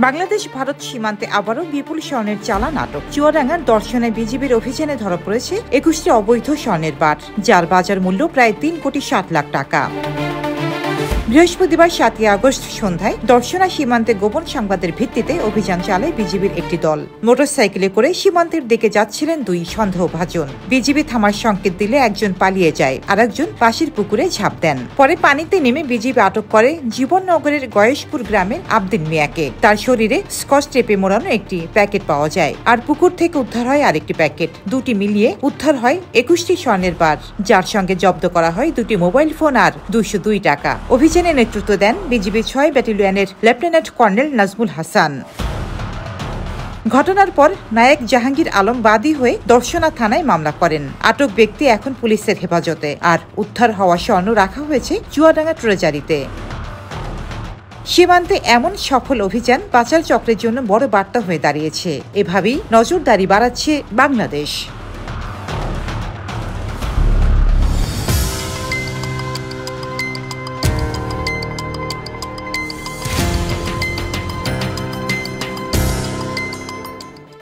বাংলাদেশ ভারত সীমান্তে আবারও বিপুল স্বর্ণের চালান আটক। চুয়াডাঙ্গার দর্শনে বিজিবির অভিযানে ধরা পড়েছে 21টি অবৈধ স্বর্ণের বার, যার বাজার মূল্য প্রায় 3,60,00,000 টাকা। বৃহস্পতিবার 7 আগস্ট সন্ধ্যায় দর্শনা সীমান্তে গোপন সংবাদের ভিত্তিতে অভিযান চালায় বিজিবির একটি দল। মোটরসাইকেলে করে সীমান্তের দিকে যাচ্ছিলেন দুই সন্দেহভাজন। বিজিবি থামার সংকেত দিলে একজন পালিয়ে যায়, আর একজন পাশের পুকুরে ঝাঁপ দেন। পরে পানিতে নেমে বিজিবি আটক করে জীবননগরের গয়েশপুর গ্রামের আব্দিন মিয়াকে। তার শরীরে স্কচ টেপে মোড়ানো একটি প্যাকেট পাওয়া যায়, আর পুকুর থেকে উদ্ধার হয় আরেকটি প্যাকেট। দুটি মিলিয়ে উদ্ধার হয় 21টি স্বর্ণের বার, যার সঙ্গে জব্দ করা হয় 2টি মোবাইল ফোন আর 202 টাকা। অভিযানে নেতৃত্ব দেন বিজিবি 6 ব্যাটালিয়নের লেফটেন্যান্ট কর্নেল নাজমুল হাসান। ঘটনার পর নায়েক জাহাঙ্গীর আলম বাদী হয়ে দর্শনা থানায় মামলা করেন। আটক ব্যক্তি এখন পুলিশের হেফাজতে, আর উদ্ধার হওয়া স্বর্ণ রাখা হয়েছে চুয়াডাঙ্গা ট্রেজারিতে। সীমান্তে এমন সফল অভিযান পাচার চক্রের জন্য বড় বার্তা হয়ে দাঁড়িয়েছে। এভাবেই নজরদারি বাড়াচ্ছে বাংলাদেশ।